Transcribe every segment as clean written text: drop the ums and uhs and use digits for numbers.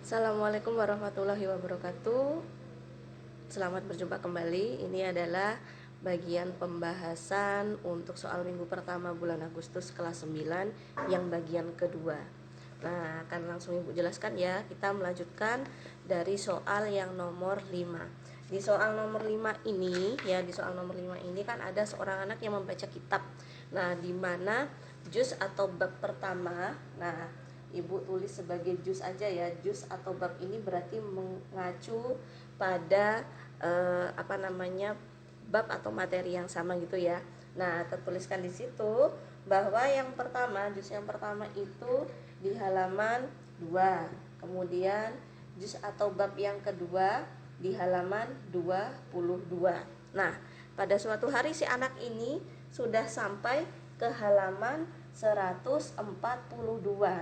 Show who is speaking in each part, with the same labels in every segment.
Speaker 1: Assalamualaikum warahmatullahi wabarakatuh. Selamat berjumpa kembali. Ini adalah bagian pembahasan untuk soal minggu pertama bulan Agustus kelas 9 yang bagian kedua. Nah, akan langsung Ibu jelaskan ya. Kita melanjutkan dari soal yang nomor 5. Di soal nomor 5 ini kan ada seorang anak yang membaca kitab. Nah, di mana juz atau bab pertama, Ibu tulis sebagai juz aja ya. Juz atau bab ini berarti mengacu pada bab atau materi yang sama gitu ya. Nah, tertuliskan di situ bahwa yang pertama, juz yang pertama itu di halaman 2. Kemudian juz atau bab yang kedua di halaman 22. Nah, pada suatu hari si anak ini sudah sampai ke halaman 142.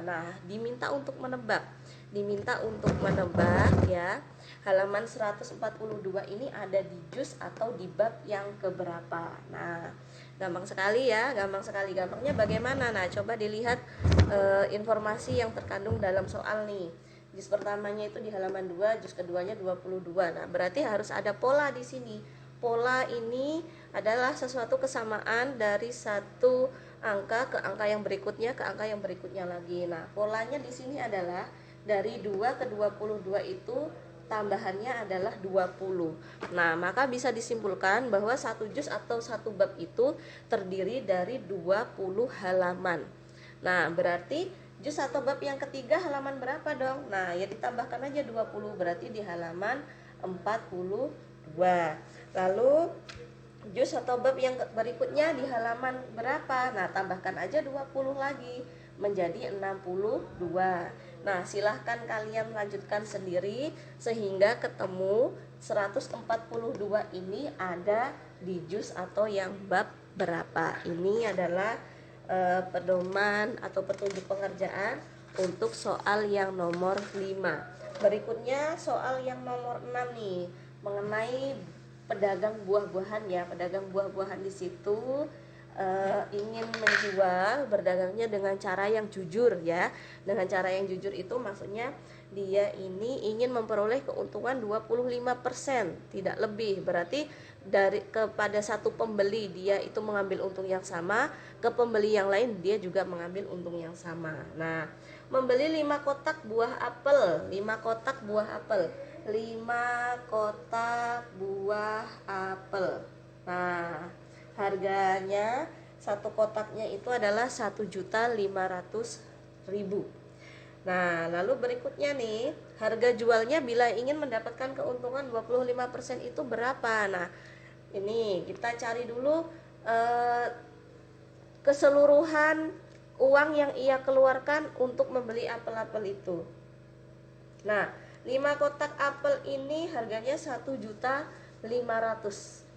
Speaker 1: Nah, diminta untuk menebak ya. Halaman 142 ini ada di juz atau di bab yang keberapa. Nah, gampang sekali ya, gampangnya bagaimana? Nah, coba dilihat informasi yang terkandung dalam soal nih. Juz pertamanya itu di halaman 2, juz keduanya 22. Nah, berarti harus ada pola di sini. Pola ini adalah sesuatu kesamaan dari satu angka ke angka yang berikutnya ke angka yang berikutnya lagi. Nah, polanya di sini adalah dari 2 ke 22 itu tambahannya adalah 20. Nah, maka bisa disimpulkan bahwa satu juz atau satu bab itu terdiri dari 20 halaman. Nah, berarti juz atau bab yang ketiga halaman berapa dong? Nah, ya ditambahkan aja 20, berarti di halaman 42. Lalu juz atau bab yang berikutnya di halaman berapa? Nah, tambahkan aja 20 lagi menjadi 62. Nah, silahkan kalian lanjutkan sendiri sehingga ketemu 142 ini ada di juz atau yang bab berapa. Ini adalah pedoman atau petunjuk pengerjaan untuk soal yang nomor 5. Berikutnya soal yang nomor 6 nih, mengenai pedagang buah-buahan ya. Pedagang buah-buahan di situ ingin menjual, berdagangnya dengan cara yang jujur ya. Dengan cara yang jujur itu maksudnya dia ini ingin memperoleh keuntungan 25%, tidak lebih. Berarti kepada satu pembeli dia itu mengambil untung yang sama, ke pembeli yang lain dia juga mengambil untung yang sama. Nah, membeli 5 kotak buah apel, 5 kotak buah apel. 5 kotak buah apel. Nah, harganya satu kotaknya itu adalah 1.500.000. Nah, lalu berikutnya nih, harga jualnya bila ingin mendapatkan keuntungan 25% itu berapa? Nah, ini kita cari dulu keseluruhan uang yang ia keluarkan untuk membeli apel-apel itu. Nah, 5 kotak apel ini harganya 1.500.000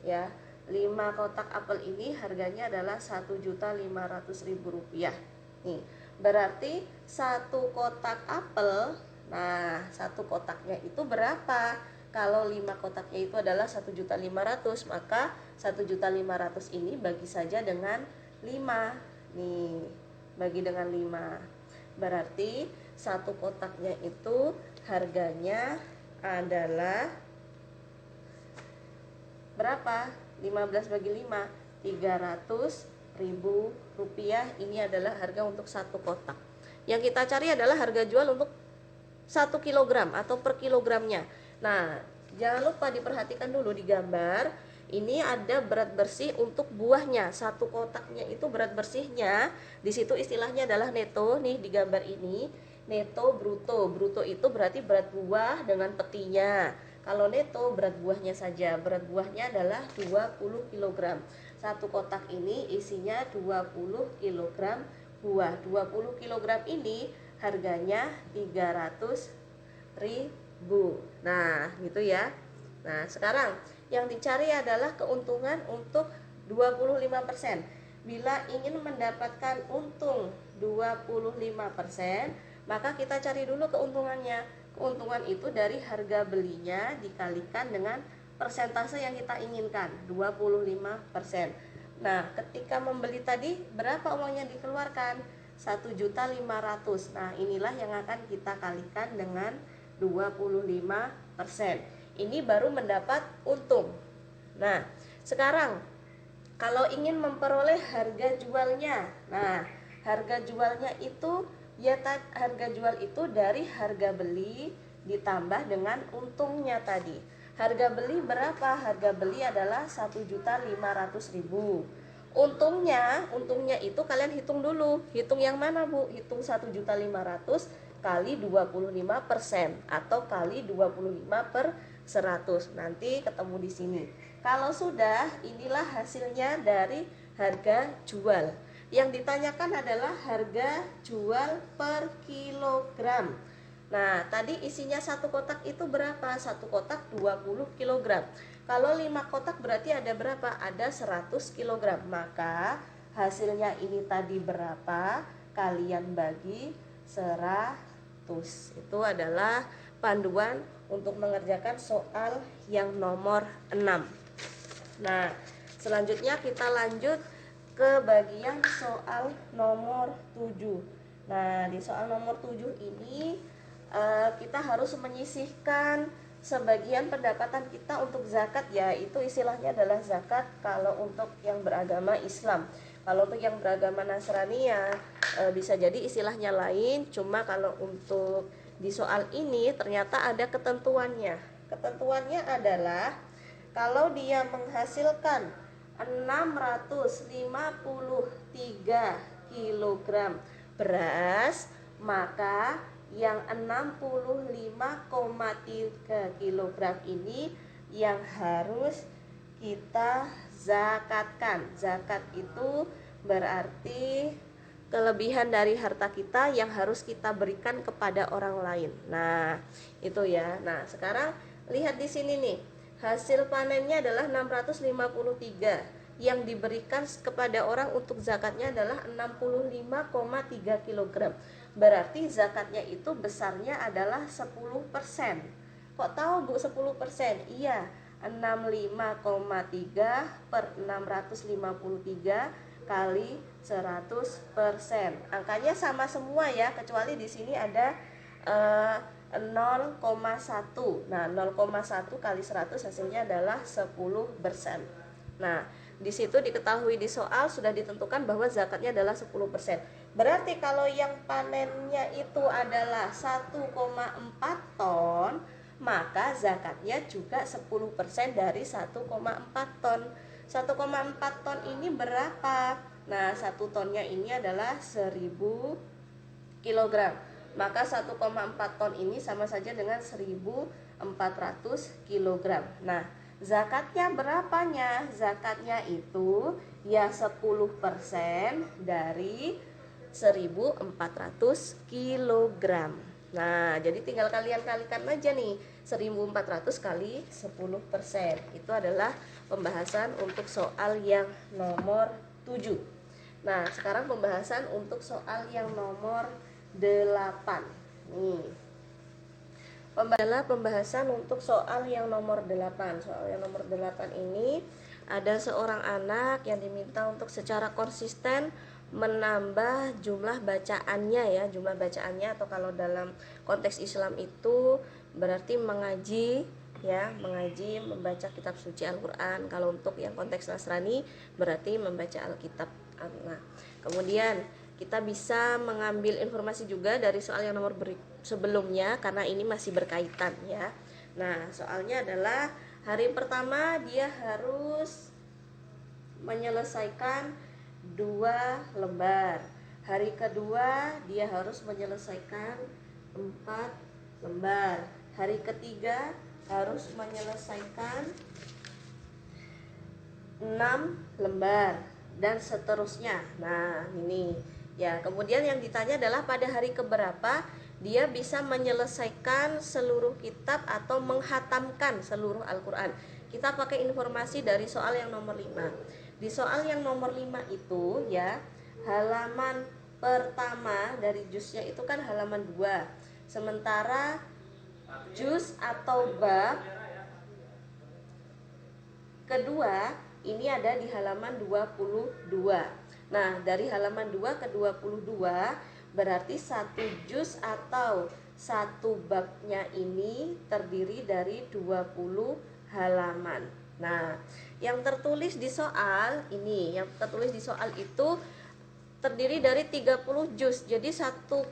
Speaker 1: ya. 5 kotak apel ini harganya adalah 1.500.000 rupiah. Nih, berarti satu kotak apel, nah satu kotaknya itu berapa? Kalau 5 kotaknya itu adalah 1.500.000, maka 1.500.000 ini bagi saja dengan 5. Nih, bagi dengan 5. Berarti satu kotaknya itu harganya adalah berapa? 15 bagi 5, 300.000 rupiah. Ini adalah harga untuk satu kotak. Yang kita cari adalah harga jual untuk 1 kilogram atau per kilogramnya. Nah, jangan lupa diperhatikan dulu di gambar. Ini ada berat bersih untuk buahnya. Satu kotaknya itu berat bersihnya, di situ istilahnya adalah neto. Nih di gambar ini, neto bruto. Bruto itu berarti berat buah dengan petinya. Kalau neto berat buahnya saja. Berat buahnya adalah 20 kg. Satu kotak ini isinya 20 kg buah. 20 kg ini harganya 300.000. Nah, gitu ya. Nah, sekarang yang dicari adalah keuntungan untuk 25%. Bila ingin mendapatkan untung 25%, maka kita cari dulu keuntungannya. Keuntungan itu dari harga belinya dikalikan dengan persentase yang kita inginkan, 25%. Nah, ketika membeli tadi berapa uang yang dikeluarkan? 1.500.000. Nah, inilah yang akan kita kalikan dengan 25%. Ini baru mendapat untung. Nah, sekarang kalau ingin memperoleh harga jualnya, nah harga jualnya itu ya harga jual itu dari harga beli ditambah dengan untungnya tadi. Harga beli berapa? Harga beli adalah 1.500.000. Untungnya itu kalian hitung dulu. Hitung yang mana, Bu? Hitung 1.500.000 kali 25% atau kali 25/100. Nanti ketemu di sini. Kalau sudah, inilah hasilnya dari harga jual. Yang ditanyakan adalah harga jual per kilogram. Nah, tadi isinya satu kotak itu berapa? Satu kotak 20 kg. Kalau 5 kotak berarti ada berapa? Ada 100 kg. Maka hasilnya ini tadi berapa? Kalian bagi 100. Itu adalah panduan untuk mengerjakan soal yang nomor 6. Nah, selanjutnya kita lanjut ke bagian soal nomor 7. Nah, di soal nomor 7 ini kita harus menyisihkan sebagian pendapatan kita untuk zakat, ya. Itu istilahnya adalah zakat kalau untuk yang beragama Islam. Kalau untuk yang beragama Nasrani ya bisa jadi istilahnya lain. Cuma kalau untuk di soal ini ternyata ada ketentuannya. Ketentuannya adalah kalau dia menghasilkan 653 kg beras, maka yang 65,3 kg ini yang harus kita zakatkan. Zakat itu berarti kelebihan dari harta kita yang harus kita berikan kepada orang lain. Nah, itu ya. Nah, sekarang lihat di sini nih. Hasil panennya adalah 653. Yang diberikan kepada orang untuk zakatnya adalah 65,3 kg. Berarti zakatnya itu besarnya adalah 10%. Kok tahu, Bu, 10%? Iya, 65,3 per 653 kali 100%. Angkanya sama semua ya, kecuali di sini ada 0,1. Nah, 0,1 kali 100 hasilnya adalah 10%. Nah, di situ diketahui di soal sudah ditentukan bahwa zakatnya adalah 10%. Berarti kalau yang panennya itu adalah 1,4 ton, maka zakatnya juga 10% dari 1,4 ton. 1,4 ton ini berapa? Nah, 1 tonnya ini adalah 1000 kg. Maka 1,4 ton ini sama saja dengan 1400 kg. Nah, zakatnya berapanya? Zakatnya itu ya 10% dari 1400 kg. Nah, jadi tinggal kalian kalikan aja nih, 1400 kali 10%. Itu adalah pembahasan untuk soal yang nomor 7. Nah, sekarang pembahasan untuk soal yang nomor 8. Nih. Adalah pembahasan untuk soal yang nomor 8. Soal yang nomor 8 ini ada seorang anak yang diminta untuk secara konsisten menambah jumlah bacaannya ya, jumlah bacaannya, atau kalau dalam konteks Islam itu berarti mengaji ya, mengaji, membaca kitab suci Al-Qur'an. Kalau untuk yang konteks Nasrani berarti membaca Alkitab. Nah, kemudian kita bisa mengambil informasi juga dari soal yang nomor sebelumnya karena ini masih berkaitan ya. Nah, soalnya adalah hari pertama dia harus menyelesaikan 2 lembar. Hari kedua dia harus menyelesaikan 4 lembar. Hari ketiga harus menyelesaikan 6 lembar dan seterusnya. Nah, ini ya, kemudian yang ditanya adalah pada hari keberapa dia bisa menyelesaikan seluruh kitab atau menghatamkan seluruh Al-Quran. Kita pakai informasi dari soal yang nomor 5. Di soal yang nomor 5 itu ya, halaman pertama dari juznya itu kan halaman 2. Sementara juz atau bab kedua ini ada di halaman 22. Nah, dari halaman 2 ke 22 berarti 1 juz atau satu babnya ini terdiri dari 20 halaman. Nah, yang tertulis di soal ini, yang tertulis di soal itu terdiri dari 30 juz. Jadi satu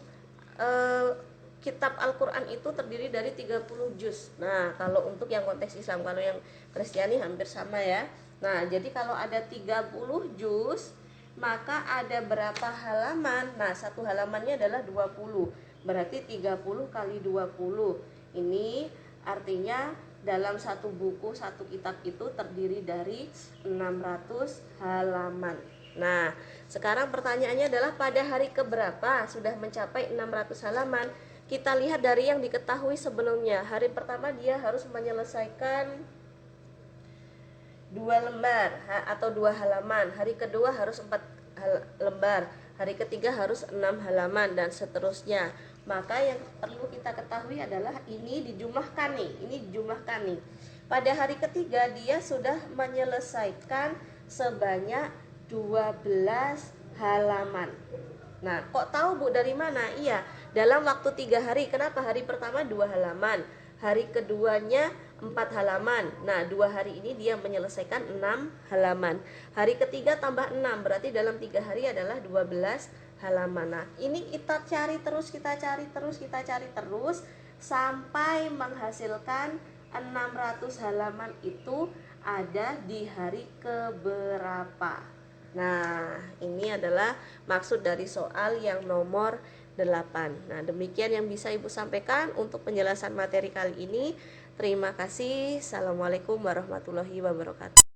Speaker 1: kitab Al-Quran itu terdiri dari 30 juz. Nah, kalau untuk yang konteks Islam, kalau yang Kristiani hampir sama ya. Nah, jadi kalau ada 30 juz, maka ada berapa halaman? Nah, satu halamannya adalah 20. Berarti 30 kali 20. Ini artinya dalam satu buku, satu kitab itu terdiri dari 600 halaman. Nah, sekarang pertanyaannya adalah pada hari keberapa sudah mencapai 600 halaman? Kita lihat dari yang diketahui sebelumnya. Hari pertama dia harus menyelesaikan 2 lembar atau 2 halaman. Hari kedua harus 4 lembar. Hari ketiga harus 6 halaman dan seterusnya. Maka yang perlu kita ketahui adalah ini dijumlahkan nih. Ini dijumlahkan nih. Pada hari ketiga dia sudah menyelesaikan sebanyak 12 halaman. Nah, kok tahu Bu dari mana? Iya, dalam waktu 3 hari. Kenapa? Hari pertama 2 halaman, hari keduanya 4 halaman. Nah, 2 hari ini dia menyelesaikan 6 halaman. Hari ketiga tambah 6, berarti dalam 3 hari adalah 12 halaman. Nah, ini kita cari terus, kita cari terus sampai menghasilkan 600 halaman itu ada di hari keberapa. Nah, ini adalah maksud dari soal yang nomor 8. Nah, demikian yang bisa Ibu sampaikan untuk penjelasan materi kali ini. Terima kasih. Assalamualaikum warahmatullahi wabarakatuh.